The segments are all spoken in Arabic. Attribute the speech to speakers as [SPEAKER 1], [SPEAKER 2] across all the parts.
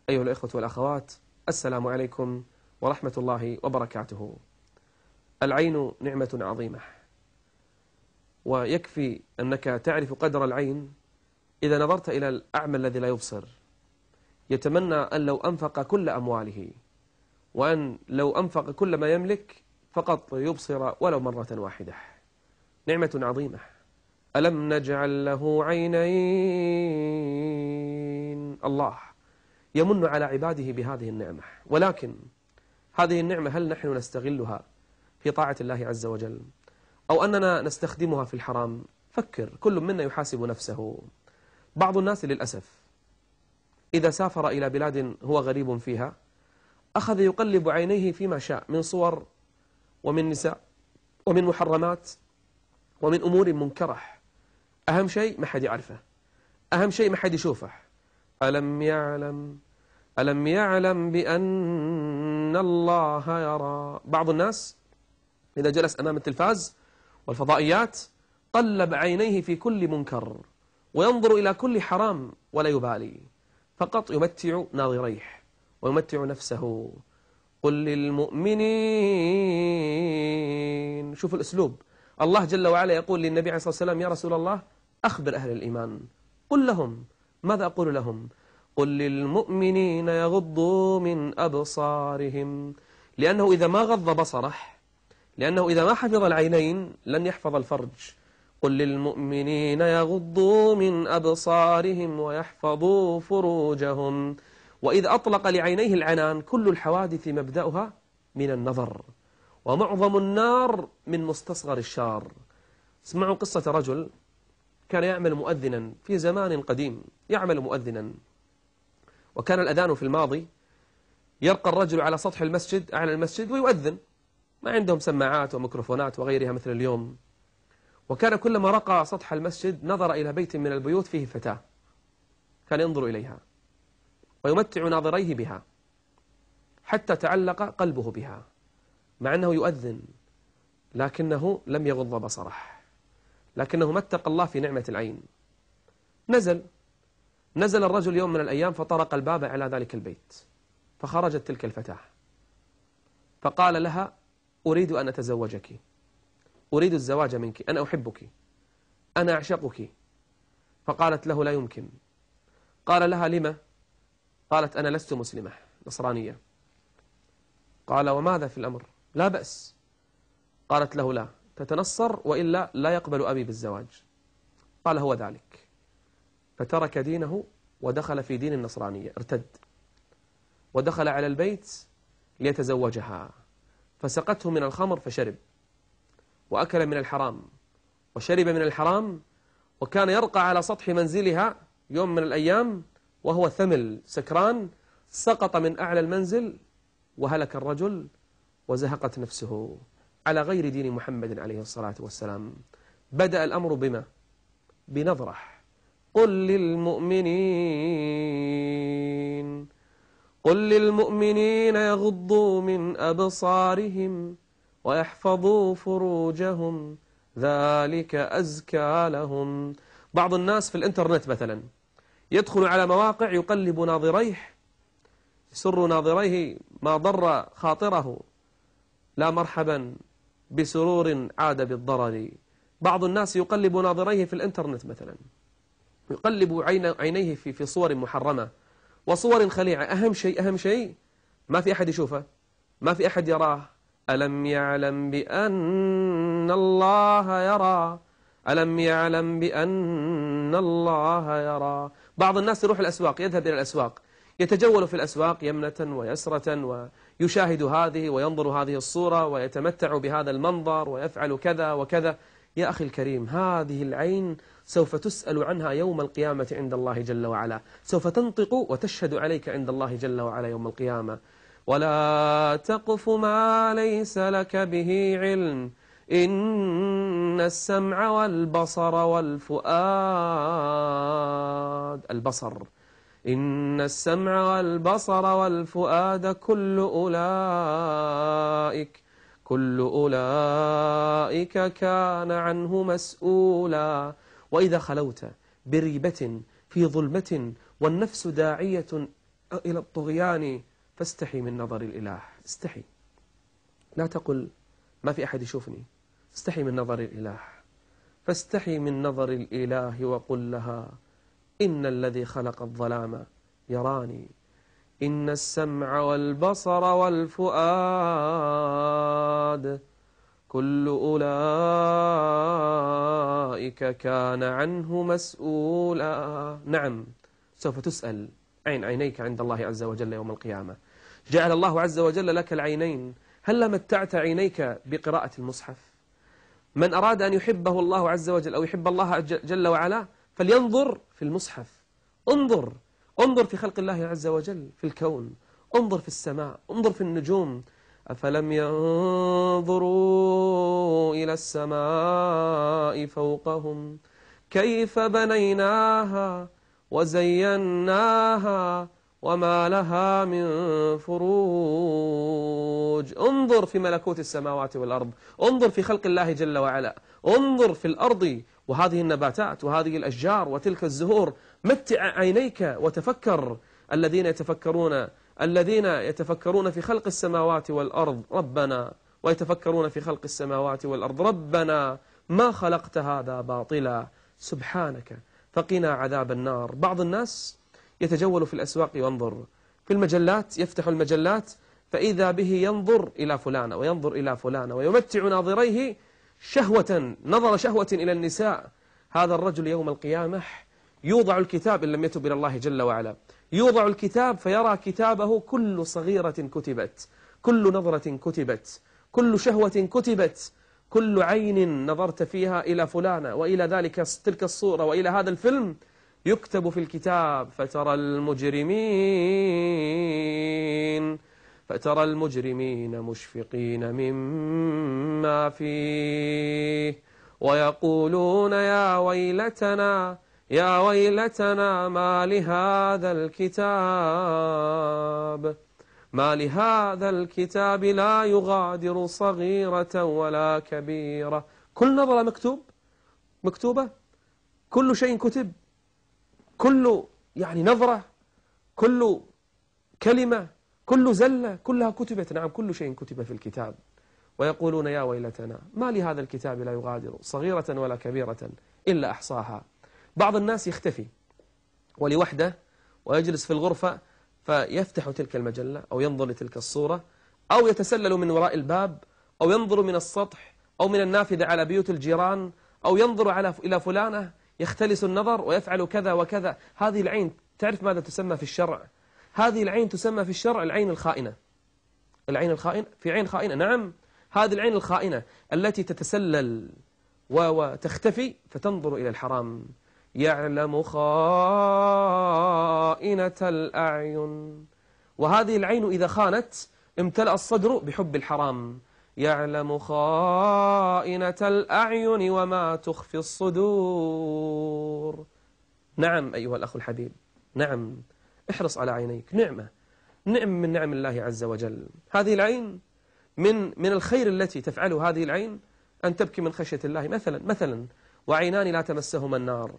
[SPEAKER 1] أيها الإخوة والأخوات، السلام عليكم ورحمة الله وبركاته. العين نعمة عظيمة، ويكفي أنك تعرف قدر العين إذا نظرت إلى الأعمى الذي لا يبصر، يتمنى أن لو أنفق كل أمواله، وأن لو أنفق كل ما يملك فقط يبصر ولو مرة واحدة. نعمة عظيمة. ألم نجعل له عينين؟ الله يمن على عباده بهذه النعمة، ولكن هذه النعمة هل نحن نستغلها في طاعة الله عز وجل، أو أننا نستخدمها في الحرام؟ فكر، كل منا يحاسب نفسه. بعض الناس للأسف إذا سافر إلى بلاد هو غريب فيها أخذ يقلب عينيه فيما شاء من صور ومن نساء ومن محرمات ومن أمور منكرة. أهم شيء ما حد يعرفه، أهم شيء ما حد يشوفه. ألم يعلم بأن الله يرى. بعض الناس إذا جلس أمام التلفاز والفضائيات قلب عينيه في كل منكر وينظر إلى كل حرام ولا يبالي، فقط يمتع ناظريه ويمتع نفسه. قل للمؤمنين، شوف الأسلوب. الله جل وعلا يقول للنبي عليه الصلاة والسلام: يا رسول الله أخبر أهل الإيمان. قل لهم. ماذا أقول لهم؟ قل للمؤمنين يغضوا من أبصارهم، لأنه إذا ما غض بصره، لأنه إذا ما حفظ العينين لن يحفظ الفرج. قل للمؤمنين يغضوا من أبصارهم ويحفظوا فروجهم. وإذا أطلق لعينيه العنان كل الحوادث مبدأها من النظر، ومعظم النار من مستصغر الشار. اسمعوا قصة رجل كان يعمل مؤذنا في زمان قديم، يعمل مؤذنا، وكان الأذان في الماضي يرقى الرجل على سطح المسجد، أعلى المسجد، ويؤذن. ما عندهم سماعات وميكروفونات وغيرها مثل اليوم. وكان كلما رقى سطح المسجد نظر إلى بيت من البيوت فيه فتاة، كان ينظر إليها ويمتع ناظريه بها حتى تعلق قلبه بها، مع أنه يؤذن، لكنه لم يغض بصره، لكنه ما اتقى الله في نعمة العين. نزل الرجل يوم من الأيام فطرق الباب على ذلك البيت، فخرجت تلك الفتاة فقال لها: أريد أن أتزوجك، أريد الزواج منك، أنا أحبك، أنا أعشقك. فقالت له: لا يمكن. قال لها: لما؟ قالت: أنا لست مسلمة، نصرانية. قال: وماذا في الأمر؟ لا بأس. قالت له: لا، تتنصر وإلا لا يقبل أبي بالزواج. قال: هو ذلك. فترك دينه ودخل في دين النصرانية، ارتد ودخل على البيت ليتزوجها، فسقته من الخمر فشرب، وأكل من الحرام وشرب من الحرام، وكان يرقى على سطح منزلها يوم من الأيام وهو ثمل سكران، سقط من أعلى المنزل وهلك الرجل وزهقت نفسه على غير دين محمد عليه الصلاة والسلام. بدأ الأمر بما؟ بنظرة. قل للمؤمنين يغضوا من أبصارهم ويحفظوا فروجهم ذلك أزكى لهم. بعض الناس في الإنترنت مثلا يدخل على مواقع يقلب ناظريه، يسر ناظريه ما ضر خاطره، لا مرحبا بسرور عاد بالضرر. بعض الناس يقلب ناظريه في الإنترنت مثلا، يقلب عينيه في صور محرمة وصور خليعة. أهم شيء ما في أحد يشوفه، ما في أحد يراه. ألم يعلم بأن الله يرى، ألم يعلم بأن الله يرى. بعض الناس يروح الأسواق، يذهب إلى الأسواق، يتجول في الأسواق يمنة ويسرة ويشاهد هذه وينظر هذه الصورة ويتمتع بهذا المنظر ويفعل كذا وكذا. يا أخي الكريم، هذه العين سوف تسأل عنها يوم القيامة عند الله جل وعلا، سوف تنطق وتشهد عليك عند الله جل وعلا يوم القيامة. ولا تقف ما ليس لك به علم إن السمع والبصر والفؤاد، البصر، إن السمع والبصر والفؤاد كل أولئك كان عنه مسؤولا. وإذا خلوت بريبة في ظلمة والنفس داعية إلى الطغيان فاستحي من نظر الإله. استحي، لا تقل ما في أحد يشوفني، استحي من نظر الإله. فاستحي من نظر الإله وقل لها إن الذي خلق الظلام يراني، إن السمع والبصر والفؤاد كل أولئك كان عنه مسؤولا. نعم، سوف تسأل عين عينيك عند الله عز وجل يوم القيامة. جعل الله عز وجل لك العينين، هل متعت عينيك بقراءة المصحف؟ من أراد أن يحبه الله عز وجل أو يحب الله جل وعلا فلينظر في المصحف. انظر في خلق الله عز وجل في الكون، انظر في السماء، انظر في النجوم. أفلم ينظروا إلى السماء فوقهم كيف بنيناها وزيناها وما لها من فروج. انظر في ملكوت السماوات والأرض، انظر في خلق الله جل وعلا، انظر في الأرض وهذه النباتات وهذه الأشجار وتلك الزهور. متع عينيك وتفكر. الذين يتفكرون في خلق السماوات والأرض ربنا، ويتفكرون في خلق السماوات والأرض ربنا ما خلقت هذا باطلا سبحانك فقنا عذاب النار. بعض الناس يتجول في الأسواق وينظر في المجلات، يفتح المجلات فإذا به ينظر إلى فلانة وينظر إلى فلانة ويمتع ناظريه نظر شهوة إلى النساء. هذا الرجل يوم القيامة يوضع الكتاب إن لم يتب إلى الله جل وعلا، يوضع الكتاب فيرى كتابه كل صغيرة كتبت، كل نظرة كتبت، كل شهوة كتبت، كل عين نظرت فيها إلى فلانة وإلى تلك الصورة وإلى هذا الفيلم يكتب في الكتاب. فترى المجرمين مشفقين مما فيه ويقولون يا ويلتنا ما لهذا الكتاب لا يغادر صغيرة ولا كبيرة. كل نظرة مكتوبة، كل شيء كتب، كل نظرة، كل كلمة، كل زلة كلها كتبت. نعم، كل شيء كتب في الكتاب. ويقولون يا ويلتنا ما لهذا الكتاب لا يغادر صغيرة ولا كبيرة إلا أحصاها. بعض الناس يختفي ولوحده ويجلس في الغرفة فيفتح تلك المجلة أو ينظر لتلك الصورة، أو يتسلل من وراء الباب، أو ينظر من السطح أو من النافذة على بيوت الجيران، أو ينظر إلى فلانة يختلس النظر ويفعل كذا وكذا. هذه العين تعرف ماذا تسمى في الشرع؟ هذه العين تسمى في الشرع العين الخائنة. العين الخائنة، في عين خائنة، نعم، هذه العين الخائنة التي تتسلل وتختفي فتنظر إلى الحرام. يعلم خائنة الأعين. وهذه العين إذا خانت امتلأ الصدر بحب الحرام. يعلم خائنة الأعين وما تخفي الصدور. نعم أيها الأخ الحبيب، نعم، احرص على عينيك. نعمة من نعم الله عز وجل. هذه العين من الخير التي تفعله هذه العين أن تبكي من خشية الله. مثلا وعينان لا تمسهما النار،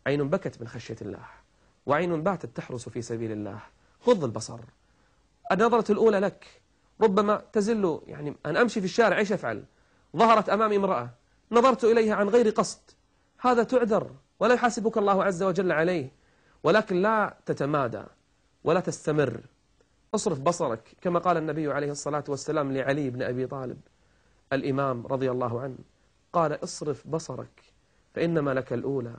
[SPEAKER 1] عين بكت من خشية الله وعين باتت تحرس في سبيل الله. غض البصر. النظرة الأولى لك ربما تزل، أن أمشي في الشارع إيش أفعل؟ ظهرت أمامي امرأة نظرت إليها عن غير قصد، هذا تعذر ولا يحاسبك الله عز وجل عليه، ولكن لا تتمادى ولا تستمر. اصرف بصرك كما قال النبي عليه الصلاة والسلام لعلي بن أبي طالب الإمام رضي الله عنه، قال اصرف بصرك فإنما لك الأولى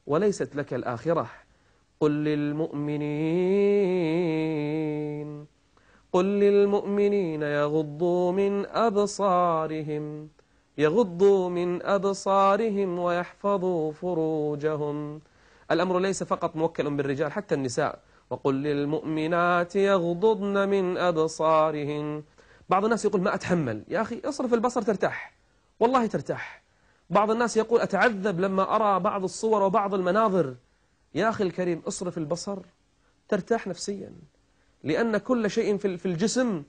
[SPEAKER 1] وليست لك الآخرة. قل للمؤمنين يغضوا من أبصارهم ويحفظوا فروجهم. الأمر ليس فقط موكل بالرجال، حتى النساء. وقل للمؤمنات يغضضن من أبصارهن. بعض الناس يقول ما أتحمل. يا أخي اصرف البصر ترتاح، والله ترتاح. بعض الناس يقول أتعذب لما أرى بعض الصور وبعض المناظر. يا أخي الكريم اصرف البصر ترتاح نفسيا، لأن كل شيء في الجسم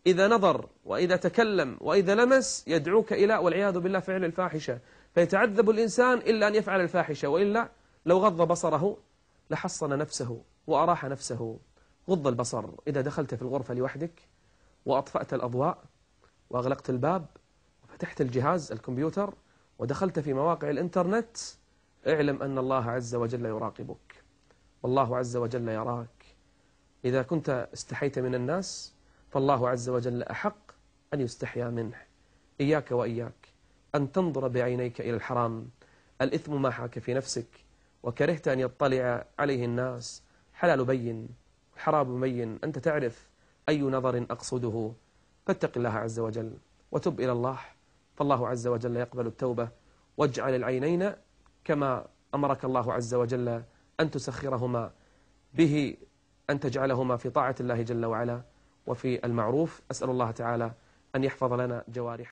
[SPEAKER 1] إذا نظر وإذا تكلم وإذا لمس يدعوك إلى والعياذ بالله فعل الفاحشة، فيتعذب الإنسان إلا أن يفعل الفاحشة، وإلا لو غض بصره لحصن نفسه وأراح نفسه. غض البصر إذا دخلت في الغرفة لوحدك وأطفأت الأضواء وأغلقت الباب وفتحت الجهاز الكمبيوتر ودخلت في مواقع الإنترنت، اعلم أن الله عز وجل يراقبك، والله عز وجل يراك. إذا كنت استحيت من الناس فالله عز وجل أحق أن يستحيا منه. إياك وإياك أن تنظر بعينيك إلى الحرام. الإثم ما حاك في نفسك وكرهت أن يطلع عليه الناس. حلال بين حرام بين، أنت تعرف أي نظر أقصده. فاتق الله عز وجل وتب إلى الله، فالله عز وجل يقبل التوبة. واجعل العينين كما أمرك الله عز وجل أن تسخرهما به، أن تجعلهما في طاعة الله جل وعلا وفي المعروف. أسأل الله تعالى أن يحفظ لنا جوارح